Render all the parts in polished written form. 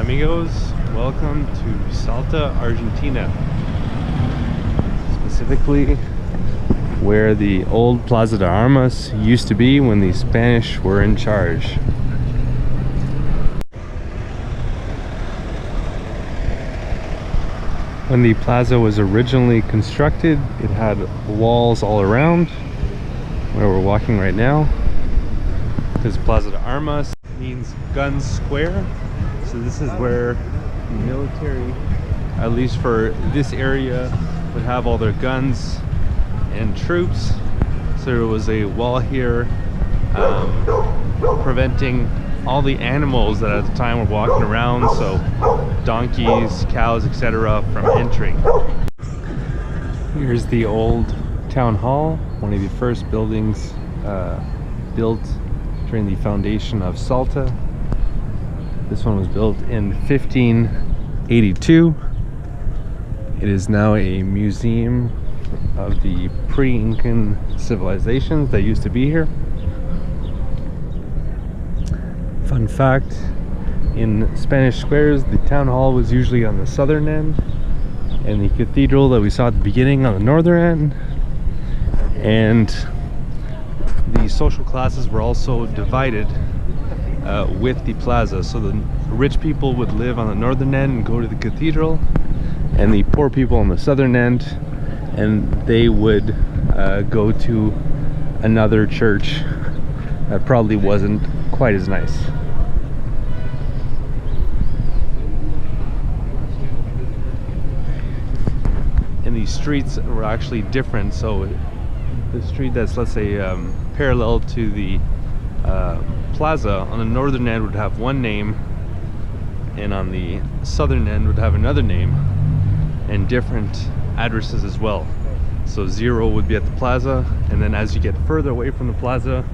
amigos, welcome to Salta, Argentina. Specifically where the old Plaza de Armas used to be when the Spanish were in charge. When the plaza was originally constructed, it had walls all around where we're walking right now. This Plaza de Armas means gun square. So this is where the military, at least for this area, would have all their guns and troops. So there was a wall here preventing all the animals that at the time were walking around, so donkeys, cows, etc., from entering. Here's the old town hall, one of the first buildings built during the foundation of Salta. This one was built in 1582. It is now a museum of the pre-Incan civilizations that used to be here. Fun fact, in Spanish squares, the town hall was usually on the southern end, and the cathedral that we saw at the beginning on the northern end. And the social classes were also divided with the plaza. So the rich people would live on the northern end and go to the cathedral, and the poor people on the southern end, and they would go to another church that probably wasn't quite as nice. And the streets were actually different. So the street that's, let's say, parallel to the plaza on the northern end would have one name, and on the southern end would have another name, and different addresses as well. So 0 would be at the plaza, and then as you get further away from the plaza,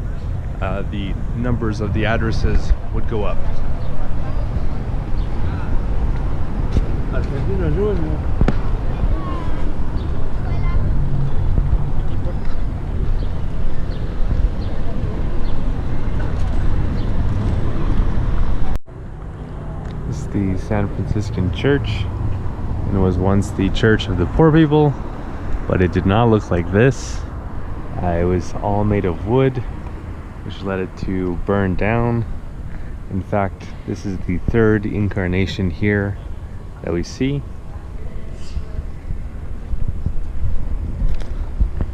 the numbers of the addresses would go up. This is the San Franciscan Church, and it was once the church of the poor people, but it did not look like this. It was all made of wood, which led it to burn down. In fact, this is the third incarnation here that we see.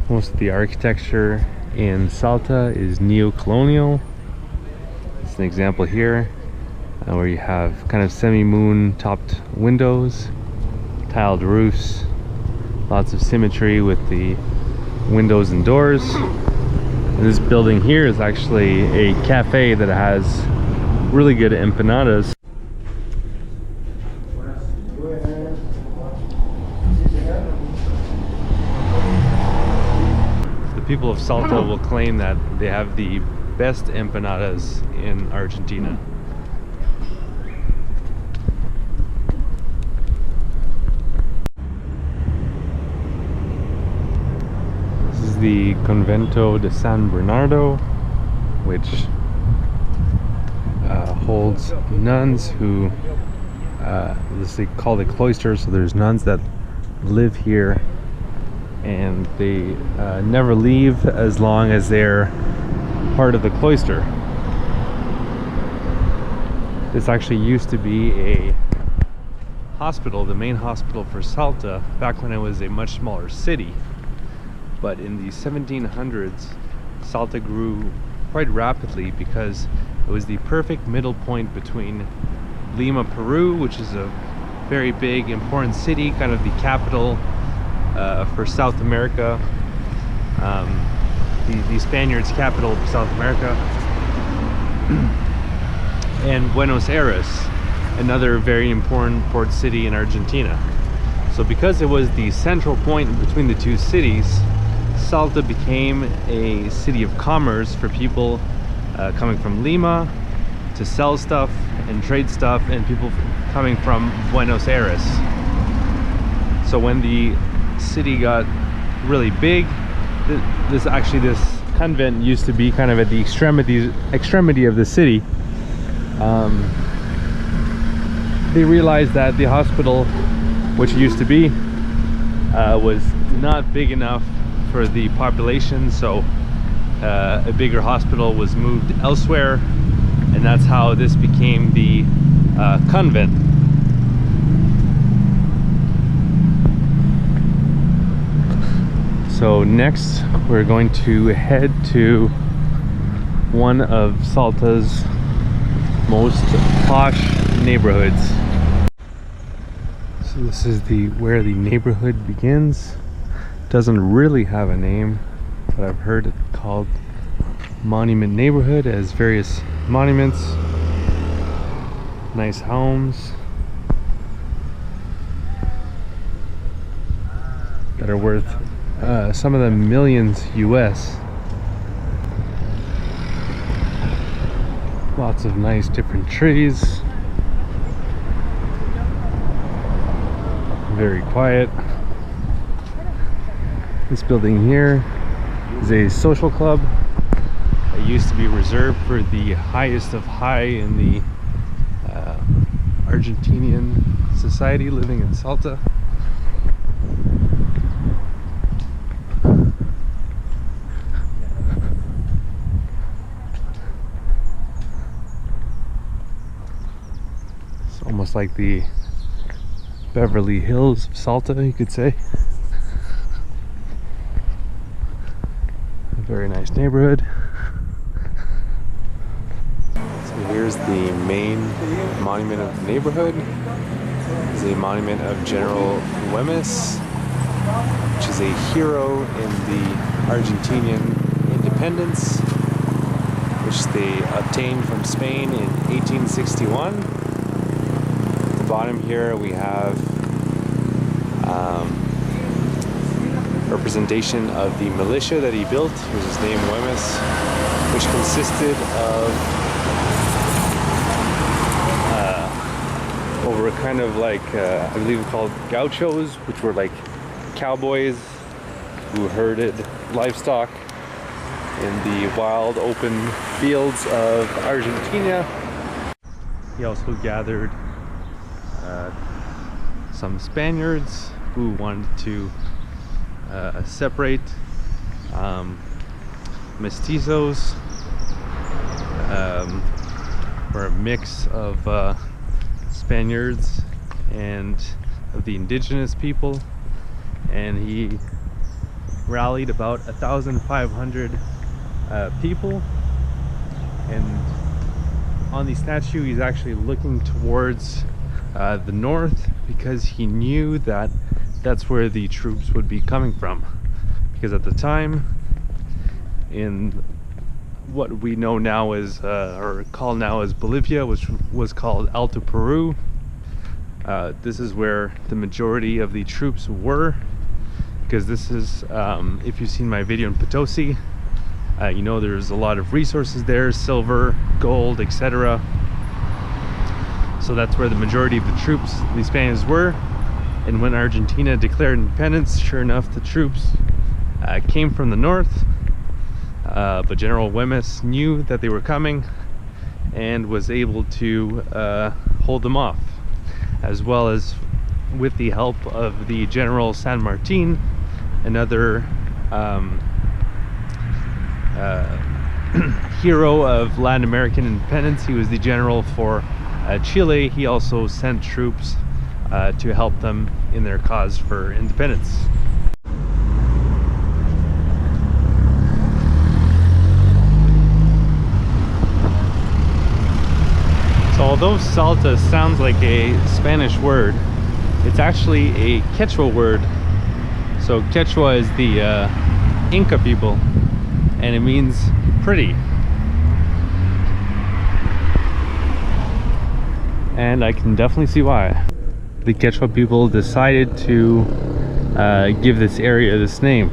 Most of the architecture in Salta is neo-colonial. It's an example here where you have kind of semi-moon topped windows, tiled roofs, lots of symmetry with the windows and doors. And this building here is actually a cafe that has really good empanadas. The people of Salta will claim that they have the best empanadas in Argentina. The Convento de San Bernardo, which holds nuns who they call it cloisters. So there's nuns that live here, and they never leave as long as they're part of the cloister. This actually used to be a hospital, the main hospital for Salta, back when it was a much smaller city. But in the 1700s, Salta grew quite rapidly because it was the perfect middle point between Lima, Peru, which is a very big, important city, kind of the capital for South America, the Spaniards' capital of South America, and Buenos Aires, another very important port city in Argentina. So because it was the central point between the two cities, Salta became a city of commerce for people coming from Lima to sell stuff and trade stuff, and people coming from Buenos Aires. So when the city got really big, this convent used to be kind of at the extremity of the city. they realized that the hospital, which it used to be, was not big enough for the population, so a bigger hospital was moved elsewhere, and that's how this became the convent. So next we're going to head to one of Salta's most posh neighborhoods. So this is where the neighborhood begins. Doesn't really have a name, but I've heard it called Monument Neighborhood, as various monuments, nice homes that are worth some of them millions US. Lots of nice different trees. Very quiet. This building here is a social club. It used to be reserved for the highest of high in the Argentinian society living in Salta. It's almost like the Beverly Hills of Salta, you could say. A very nice neighborhood. So here's the main monument of the neighborhood. It's a monument of General Güemes, which is a hero in the Argentinian independence, which they obtained from Spain in 1861. At the bottom here we have representation of the militia that he built, which is named Güemes, which consisted of over kind of like I believe called gauchos, which were like cowboys who herded livestock in the wild open fields of Argentina. He also gathered some Spaniards who wanted to separate mestizos, or a mix of Spaniards and of the indigenous people, and he rallied about 1,500 people. And on the statue he's actually looking towards the north, because he knew that that's where the troops would be coming from, because at the time, in what we know now as or call now as Bolivia, which was called Alto Peru, this is where the majority of the troops were, because this is if you've seen my video in Potosi, you know there's a lot of resources there, silver, gold, etc. So that's where the majority of the troops, the Spaniards, were. And when Argentina declared independence, sure enough, the troops came from the north, but General Güemes knew that they were coming and was able to hold them off, as well as with the help of the General San Martin, another hero of Latin American independence. He was the general for Chile. He also sent troops to help them in their cause for independence. So although Salta sounds like a Spanish word, it's actually a Quechua word. So Quechua is the Inca people, and it means pretty. And I can definitely see why. The Quechua people decided to give this area this name.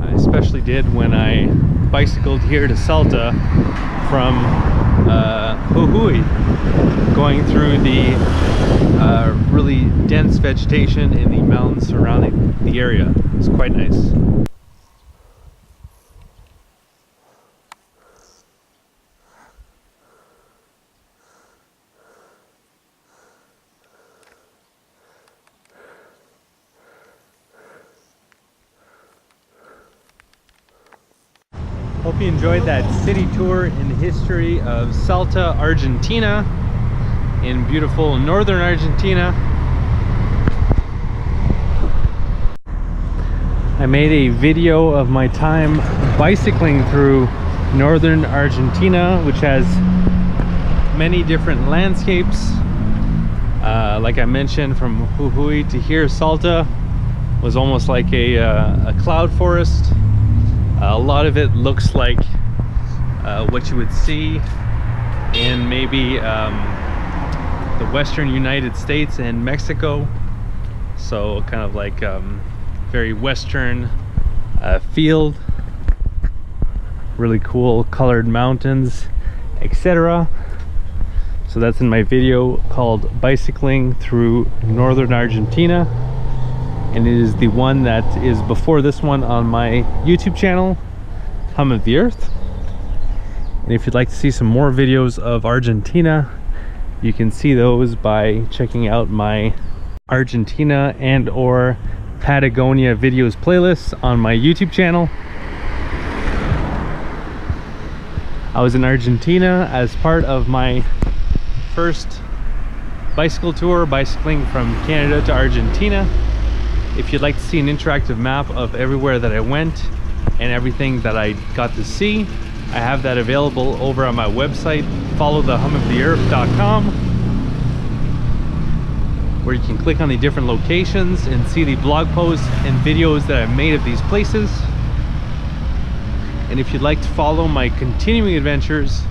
I especially did when I bicycled here to Salta from Jujuy, going through the really dense vegetation in the mountains surrounding the area. It's quite nice. Hope you enjoyed that city tour in the history of Salta, Argentina, in beautiful northern Argentina. I made a video of my time bicycling through northern Argentina, which has many different landscapes. Like I mentioned, from Jujuy to here, Salta was almost like a cloud forest. A lot of it looks like what you would see in maybe the western United States and Mexico. So kind of like very western field, really cool colored mountains, etc. So that's in my video called Bicycling Through Northern Argentina, and it is the one that is before this one on my YouTube channel, Hum of the Earth. And if you'd like to see some more videos of Argentina, you can see those by checking out my Argentina and or Patagonia videos playlist on my YouTube channel. I was in Argentina as part of my first bicycle tour, bicycling from Canada to Argentina. If you'd like to see an interactive map of everywhere that I went and everything that I got to see, I have that available over on my website, followthehumoftheearth.com, where you can click on the different locations and see the blog posts and videos that I've made of these places. And if you'd like to follow my continuing adventures,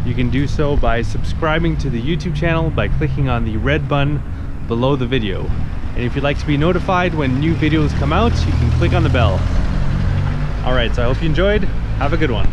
you can do so by subscribing to the YouTube channel by clicking on the red button below the video. And if you'd like to be notified when new videos come out, you can click on the bell. Alright, so I hope you enjoyed. Have a good one.